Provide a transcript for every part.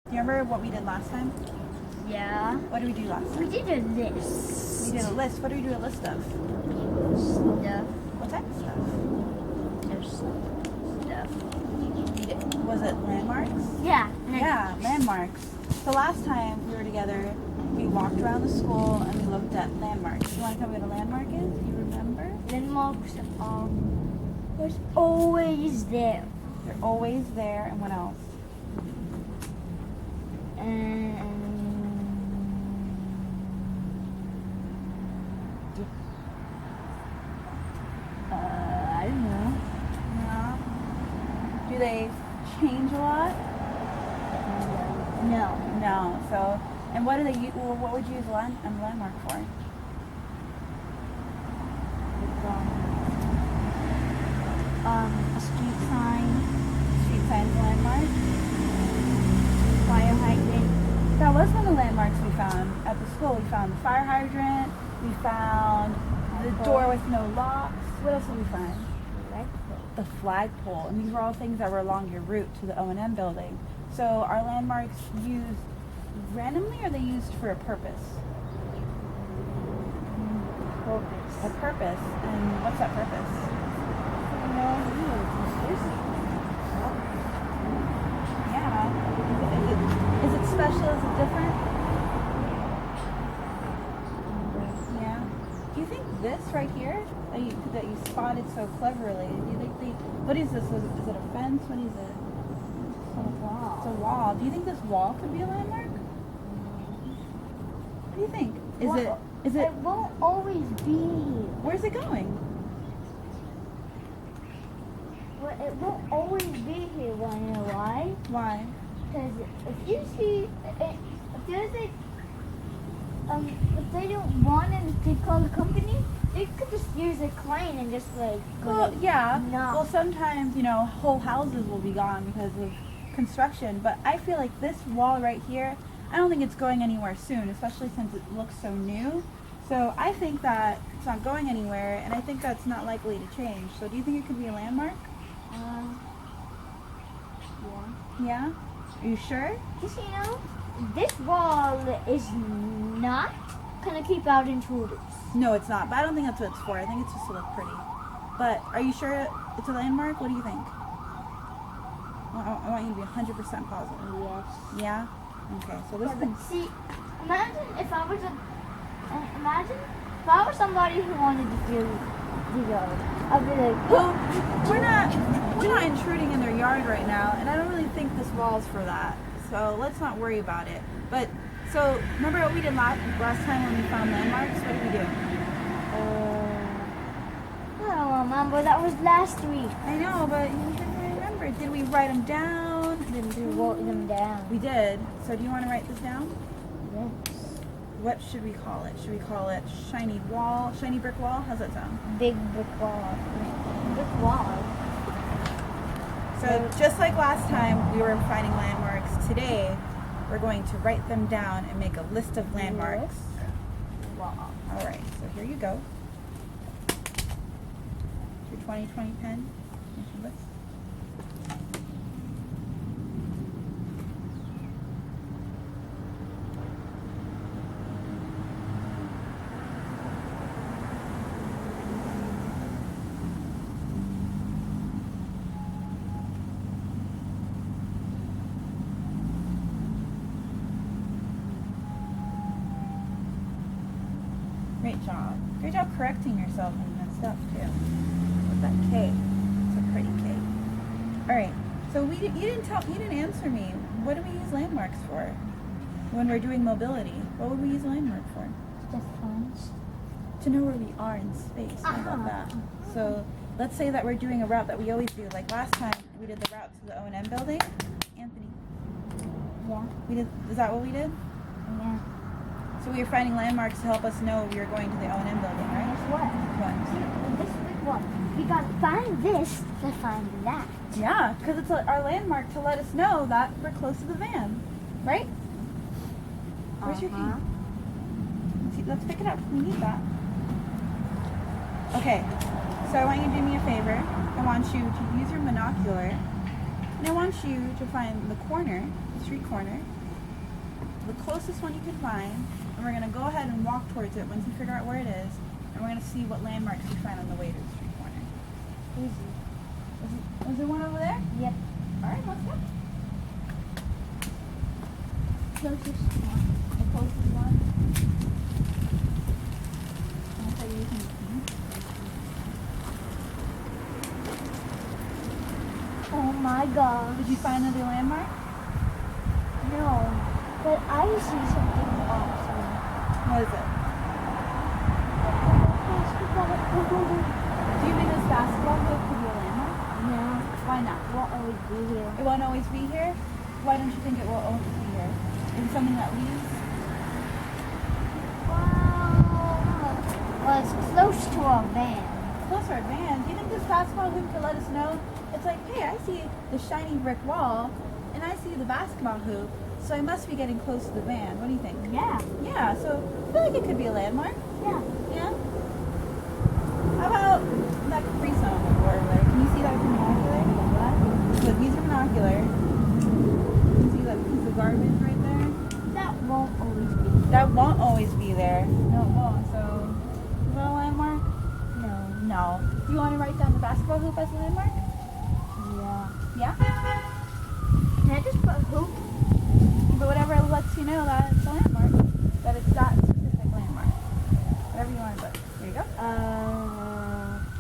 Do you remember what we did last time? Yeah. What did we do last time? We did a list. We did a list. What did we do a list of? Stuff. What type of stuff? There's stuff. Was it landmarks? Yeah. Yeah, landmarks. So last time we were together, we walked around the school and we looked at landmarks. You want to tell me what a landmark is? Do you remember? Landmarks was always there. They're always there. And what else? I don't know. No. Do they change a lot? No. No. So, and what do they use? Well, what would you use a landmark for? A street sign, Street signs, landmark. fire hydrant. That was one of the landmarks we found at the school. We found the fire hydrant. We found the door with no locks. What else did we find? The flagpole. And these were all things that were along your route to the O&M building. So are landmarks used randomly or are they used for a purpose? Purpose. A purpose. And what's that purpose? Yeah. Is it special? Is it different? Yeah. Do you think this right here that you spotted so cleverly? Do you think what is this? Is it a fence? What is it? It's a wall. Do you think this wall could be a landmark? What do you think? Is it? It won't always be here. Where's it going? Well, it won't always be here. Want to know why? Why? Because if you see, if there's like, if they don't want to call the company, they could just use a crane and just like. Well, yeah. No. Well, sometimes whole houses will be gone because of construction. But I feel like this wall right here, I don't think it's going anywhere soon, especially since it looks so new. So I think that it's not going anywhere, and I think that's not likely to change. So do you think it could be a landmark? Yeah. Yeah? Are you sure? Just this wall is not gonna keep out intruders. No, it's not. But I don't think that's what it's for. I think it's just to look pretty. But are you sure it's a landmark? What do you think? I want you to be 100% positive. Yes. Yeah? Okay, so this But see, imagine if I was somebody who wanted to do the yard. I'd be like, well, we're not intruding in their yard right now, and I don't really think this wall's for that. So let's not worry about it. But so remember what we did last time when we found landmarks? What did we do? I don't remember. That was last week. I know, but you didn't remember. Did we write them down? We wrote them down. We did. So do you want to write this down? Yes. What should we call it? Should we call it shiny wall, shiny brick wall? How's that sound? Big brick wall. Brick wall. So just like last time we were finding landmarks, today we're going to write them down and make a list of landmarks. Wall. All right, so here you go. Your 2020 pen. Make your list. Great job. Great job correcting yourself when you messed up too. With that K. It's a pretty K. Alright. So you didn't answer me. What do we use landmarks for? When we're doing mobility, what would we use a landmark for? Just phones. To know where we are in space. How about that? So let's say that we're doing a route that we always do. Like last time we did the route to the O&M building. Anthony. Yeah. Is that what we did? Yeah. So we were finding landmarks to help us know we were going to the O&M building, right? Guess what? What? This big one. We gotta find this to find that. Yeah, because it's our landmark to let us know that we're close to the van, right? Where's your key? Let's pick it up. We need that. Okay, so I want you to do me a favor. I want you to use your monocular, and I want you to find the corner, the street corner, the closest one you can find, and we're gonna go ahead and walk towards it once you figure out where it is, and we're gonna see what landmarks we find on the way to the street corner. Easy. Is there one over there? Yep. All right, let's go. Closest one. The closest one. I'll tell you using the key. Oh my god. Did you find another landmark? No. But I see something awesome. What is it? Do you think this basketball hoop could be a landmark? No. Why not? It won't always be here. It won't always be here? Why don't you think it will always be here? Is it something that leaves? Well, it's close to our van. Close to our van. Do you think this basketball hoop could let us know? It's like, hey, I see the shiny brick wall, and I see the basketball hoop, so I must be getting close to the van. What do you think? Yeah. Yeah, so I feel like it could be a landmark. Yeah. Yeah? How about that Capri Sun on the board over there? Can you see that with your binocular? What? Look, use your binocular. Can you see that piece of garbage right there? That won't always be. That won't always be there. No, it won't. So, is that a landmark? No. No. Do you want to write down the basketball hoop as a landmark? Yeah. Yeah? Can I just put hoop? But whatever lets you know that it's a landmark, that it's that specific landmark. Whatever you want to put. Here you go.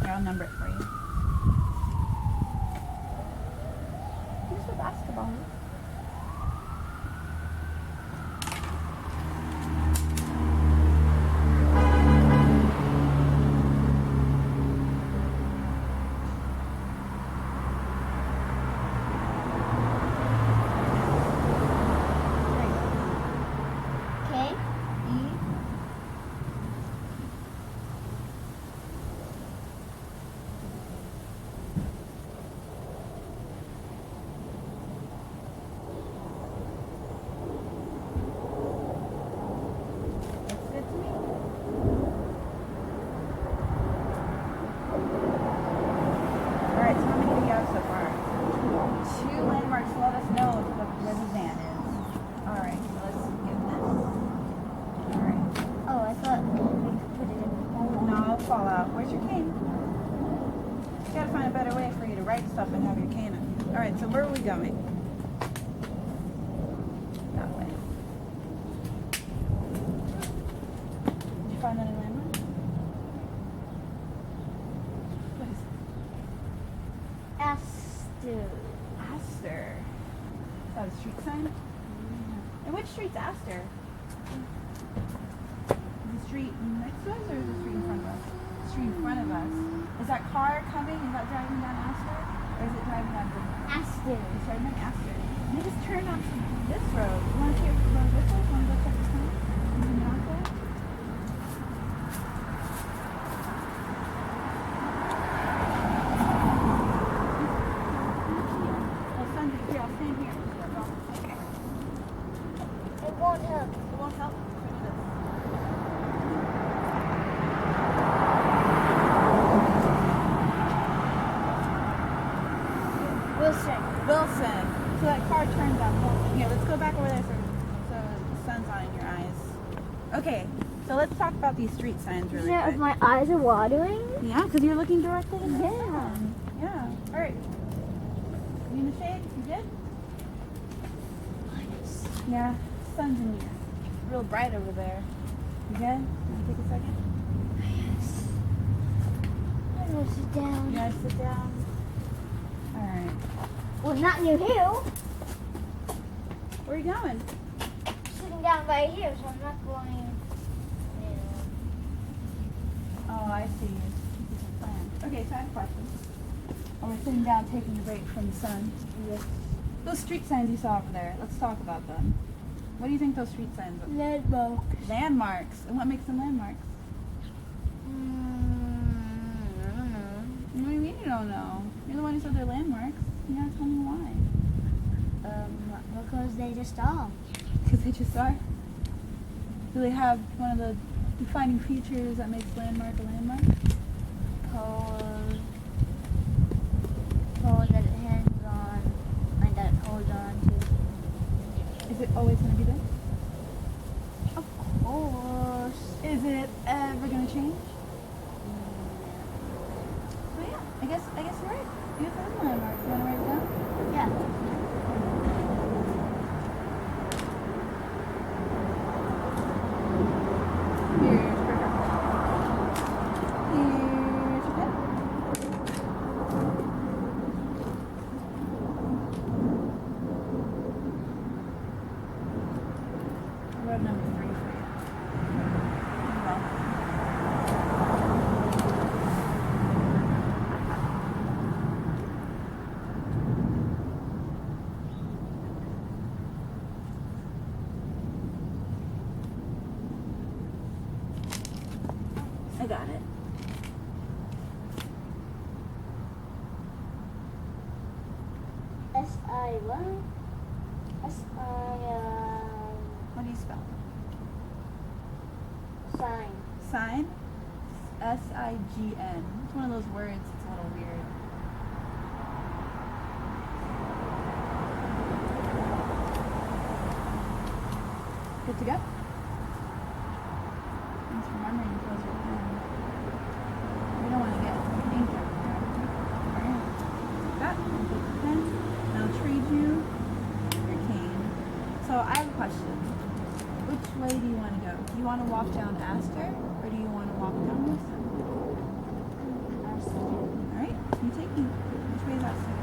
Here, I'll number it for you. Here's the basketball hoop. Okay. Looks good to me. Alright, so how many do we have so far? 2 landmarks to let us know where the van is. Alright, so let's get this. Alright. Oh, I thought we could put it in the hole. No, it'll fall out. Where's your cane? You gotta find a better way for you to write stuff and have your cane on you. Alright, so where are we going? That way. Did you find any landmark? What is it? Astor. Astor. Is that a street sign? And which street's Astor? Is the street next to us or is the street in front of us? The street in front of us. Is that car coming? Is that driving down Astor? Or is it driving down Astor. It's driving down Astor. They just turned on this road. You want to go this way? You want to go check the sign? Is it not there? Well, Sunday, here, I'll stand here. Okay. It won't help. It won't help. Turn it this. Wilson. Wilson. So that car turned down Wilson. Here, let's go back over there so the sun's not in your eyes. Okay, so let's talk about these street signs really Yeah, if quick. my eyes are watering. Yeah, because you're looking directly into the Yeah. sun. Yeah. All right. You in the shade? You good? Yeah. Sun's in here. Real bright over there. You good? Want to take a second? Yes. I'm gonna sit down. You guys sit down. All right. Well, not near here. Where are you going? Sitting down right here, so I'm not going. Oh, I see. This is a plan. Okay, so I have a question. We're sitting down taking a break from the sun. Yes. Those street signs you saw over there, let's talk about them. What do you think those street signs are? Landmark. Landmarks. And what makes them landmarks? I don't know. What do you mean you don't know? You're the one who said they're landmarks. You gotta tell me why. Because they just are. Because they just are. Do they have one of the defining features that makes landmark a landmark? Pole that it hangs on and that it holds on to. Is it always going to be there? course. Is it ever gonna change? So yeah, I guess you're right. You have a landmark. You wanna write it down? Yeah. Here's your pen. Here's your pen. I wrote number 3 for you. You're welcome. I got it. S-I what? S-I, What do you spell? sign. Sign? S-I-G-N. It's one of those words. It's a little weird. Good to go? Thanks for remembering to close your pen. We don't want to get ink everywhere. Alright. That. Take the pen. And I'll trade you your cane. So I have a question. Which way do you want to go? Do you want to walk down Astor or do you want to walk down Wilson? Alright, you take me. Which way is Astor?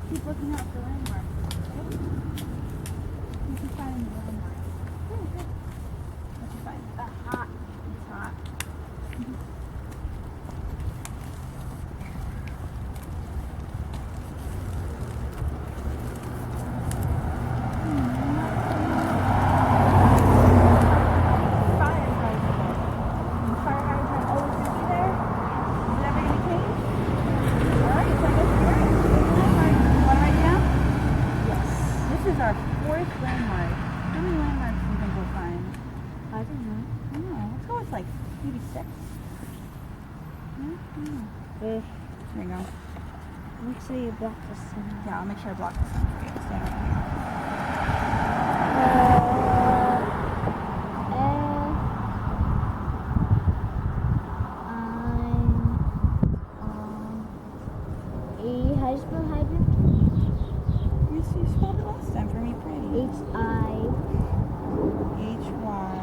Keep looking out for landmarks. Okay? You keep finding the landmarks. Oh, good. What'd you find? Hot. It's hot. Fire hydrant. Fire hydrant always gonna be there? Is it ever gonna change? Alright, so I guess you're right. Wanna write it down? Yes. This is our 4th landmark. How many landmarks do you think we'll find? I don't know. I don't know. Let's go with like maybe 6. Here you go. Make sure you block the sun. Yeah, I'll make sure I block this one for you. Stand right here. How do you spell hydrant? You spelled it last time for me pretty. H-I. H-Y.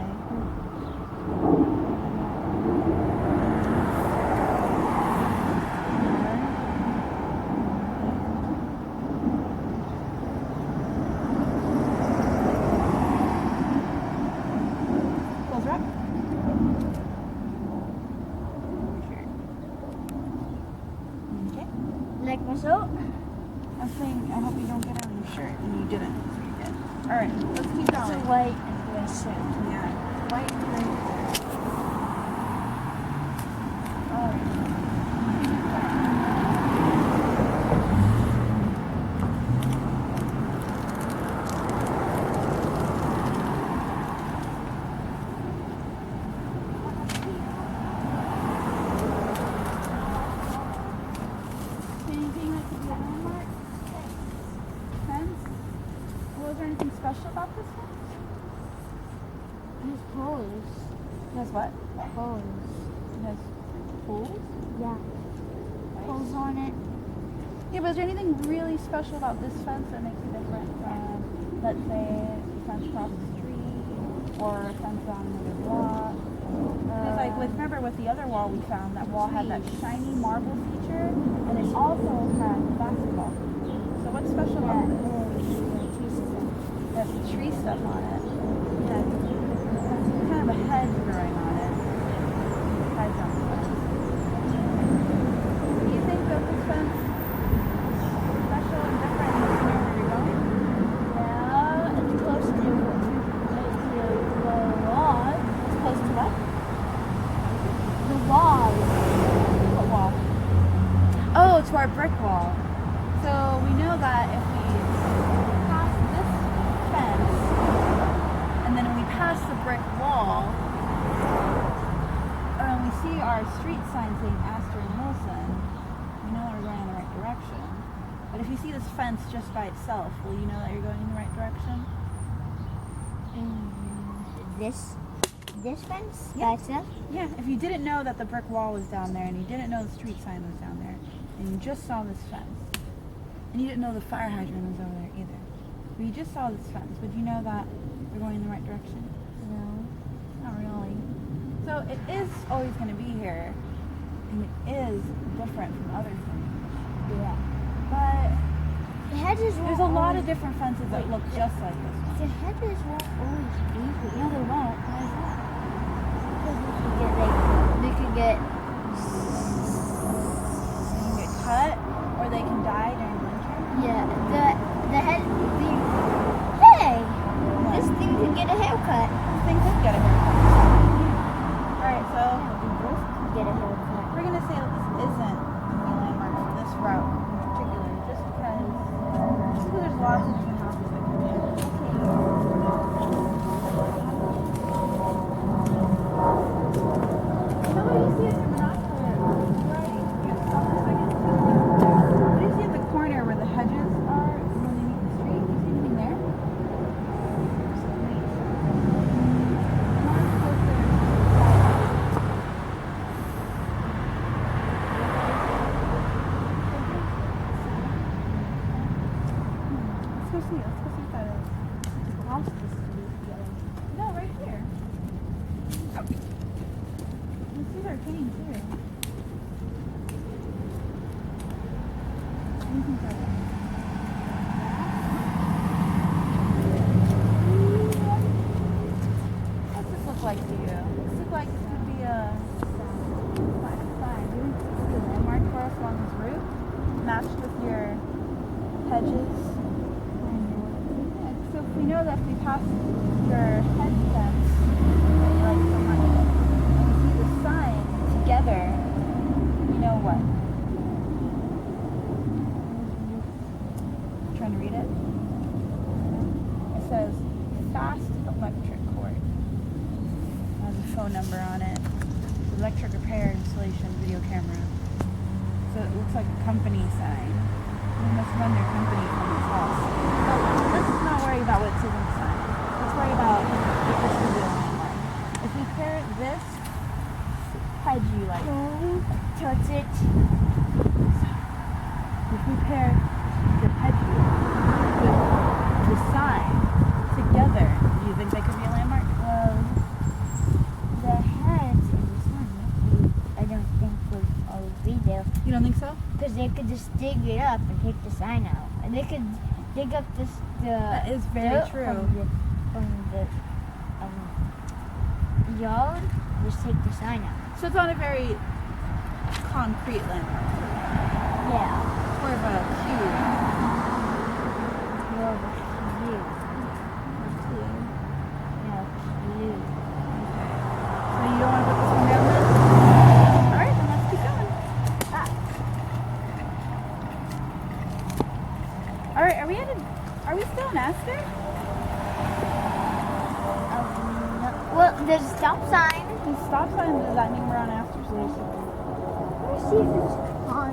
Close her up. Okay. Like my soap? I'm saying, I hope you don't get it on your shirt, and you didn't, so you're good. Alright, let's keep It's a going. white and gray shirt. Yeah. White and gray. Anything that could be a landmark? Fence? Was there anything special about this fence? There's holes. It has what? Holes. It has holes? Yeah. Holes on it. Yeah, but is there anything really special about this fence that makes it different from, let's say, a fence across the street or a fence on another block? Because, like, remember with the other wall we found, that wall had that shiny marble feature, and it also had the basketball. So what's special about this? It has tree stuff on it. It has kind of a head growing on it. Heads on the fence. Do you think that this fence is special and different in the where you're going? Yeah, it's close to the wall. It's close to what? The wall. What wall? Oh, to our brick wall. So we know that if we pass this fence, and then we pass the brick wall, and we we see our street sign saying Astor and Wilson, we know that we're going in the right direction. But if you see this fence just by itself, will you know that you're going in the right direction? This fence? Yeah. By itself? Yeah, if you didn't know that the brick wall was down there, and you didn't know the street sign was down there, and you just saw this fence, and you didn't know the fire hydrant was over there either, but you just saw this fence, would you know that you're going in the right direction? No. Not really. So it is always going to be here, and it is different from other things. Yeah. But The hedges won't there's a lot always, of different fences that look just like this one. the hedges won't always be here. No, they won't. Why is that? Because we could get They can get cut, or they can die during winter. yeah, the head the hey! This thing could get a haircut. This thing could get a haircut. Alright, so We both could get a haircut. we're going to say that this isn't a landmark for this route in particular, just because there's lots of different houses that can be in. So what do you see at the binoculars? Right? You have to stop for a second. What do you see at the corner where the hedges are when they meet the street? Do you see anything there? More closer. Let's go see. Let's go see what that is. Across the street, yeah. No, right here. These are canes too. What do you think that is? What's this look like to you? Does this look like this would be a sign? Do you think this would be a landmark for us along this route? Matched with your hedges? Yeah, so if we know that if we pass your hedge fence that you like so much, and we see the sign together, you know what? Trying to read it? It says fast electric cord. It has a phone number on it. Electric repair installation video camera. So it looks like a company sign. We must run their company from this house. But let's not worry about what it says on the sign. Let's worry about if this is a landmark. If we pair this hedge you like, Touch it. if we pair the hedge you like with the sign together, do you think they could be a landmark? Well, the heads in this one, I don't think would always be there. You don't think so? Because they could just dig it up and take the sign out. And they could dig up the That is very dirt true. From the yard, just take the sign out. So it's not a very concrete landmark. Yeah. More of a cube. More of a view. Yeah, view. So you don't want to put this one down then? Alright, then let's keep going. Alright, are we still in Astor? No. Well, there's a stop sign. The stop sign, does that mean we're on Astor Station? Let's see if it's on.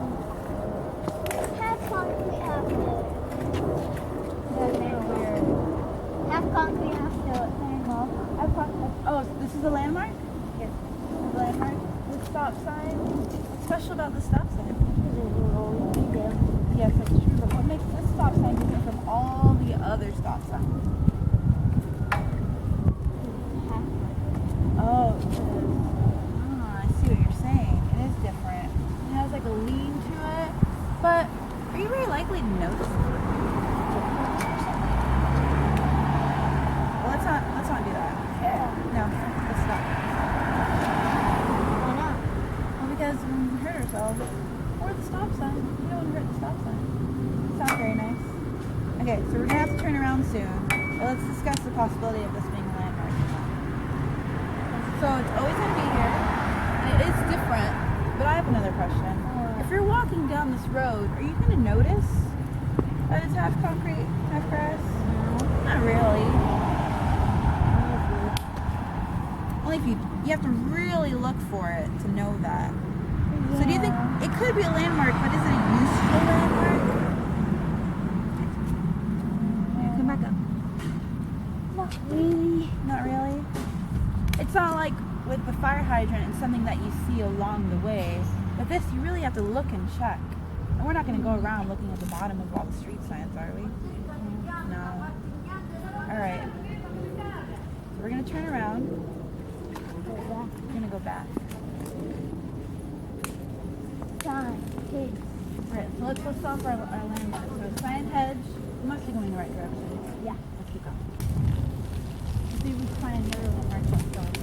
Half concrete, half dirt. Half concrete, half dirt. Oh, this is a landmark? Yes. This is a landmark? The stop sign? What's special about the stop sign? Yes, that's true, but what makes this stop sign different from all the other stop signs? Oh, I see what you're saying. It is different. It has like a lean to it, but are you very likely to notice it? Well, let's not do that. No, let's stop. Why not? Well, because we hurt ourselves. Or the stop sign. You don't want to hurt the stop sign. It's not very nice. Okay, so we're gonna have to turn around soon. But let's discuss the possibility of this being a landmark. So it's always gonna be here, and it is different. But I have another question. If you're walking down this road, are you gonna notice that it's half concrete, half grass? Not really. Only if you You have to really look for it to know that. So do you think it could be a landmark, but is it a useful landmark? Yeah, come back up. Not really. Not really. It's not like with the fire hydrant, it's something that you see along the way. But this, you really have to look and check. And we're not going to go around looking at the bottom of all the street signs, are we? No. All right. So we're going to turn around. We're going to go back. Sign, kids. Right, so let's stop for our landmark. So sign hedge. I'm actually going the right direction. Yeah. Let's keep going. Let's see if we can find any other landmarks that's going.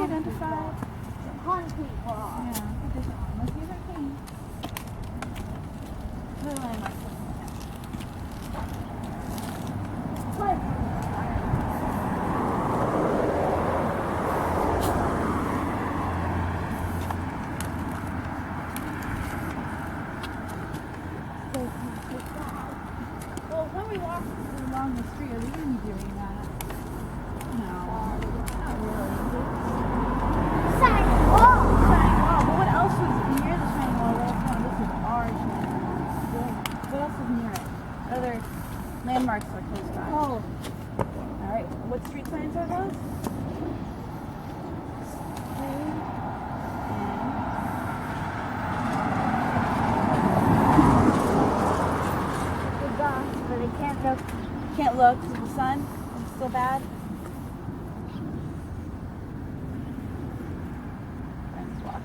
Identified. Concrete wall. Yeah, additional. Let's use our key. The landmark. Well, when we walk along the street, are we going to be doing that? No, not really. Sign wall. Shining wall. But what else was near the shining wall? Well, no, this is our shining wall. What else was near it? Other landmarks are close by. Oh. All right. What street signs are those? But I can't look. Can't look because the sun is still bad. Friends walking.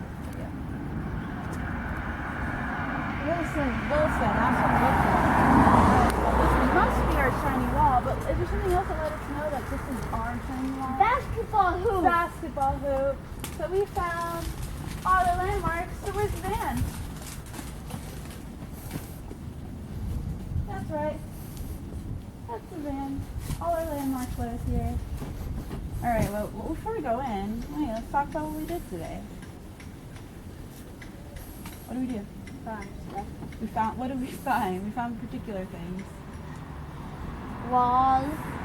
Wilson, that's what it looks like. This must be our shiny wall, but is there something else that let us know that this is our shiny wall? Basketball hoop. Basketball hoop. So we found all the landmarks. So where's the van? That's right. That's the van. All our landmarks let us here. All right. Well, before we go in, let's talk about what we did today. What did we do? We found. What did we find? We found particular things. Wall.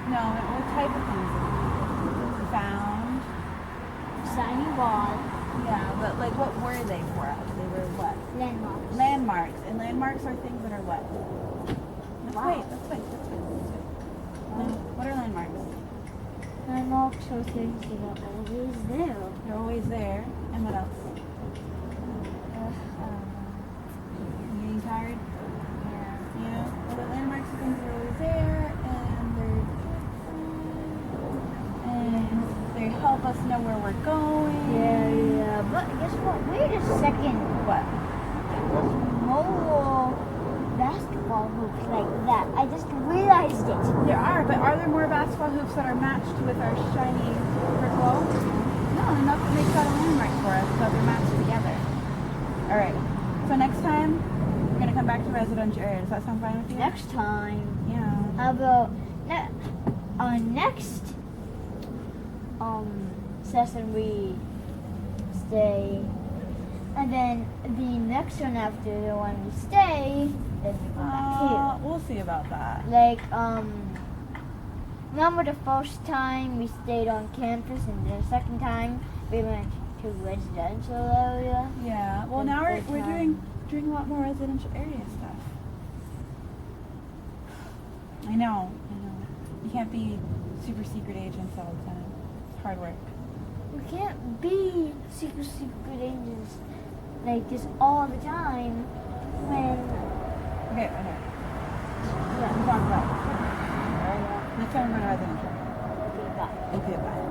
No, what type of things did we found? Shiny wall. Yeah, but like, what were they for us? They were what? Landmarks. Landmarks, and landmarks are things that are what? Let's Wow. wait. What are landmarks? Landmarks are things that are always there. They're always there. And what else? You getting tired? Yeah. Well, the landmarks are things that are always there, and they help us know where we're going. Yeah. But guess what? Wait a second. What? There's more basketball hoops like that. I just realized it. There are, but are there more basketball hoops that are matched with our shiny brick wall? No, enough to make that a landmark for us, so they're matched together. All right. So next time, we're gonna come back to residential area. Does that sound fine with you? Next time. Yeah. How about next session we stay, and then the next one after the one we stay, then we go back here. We'll see about that. Like remember the first time we stayed on campus, and the second time we went to residential area. Yeah. Well, And now we're third time. doing a lot more residential area stuff. I know. You can't be super secret agents all the time. It's hard work. We can't be secret agents like this all the time when Okay. Let's talk about it. Next time we're going to residential. okay, bye. Okay, bye.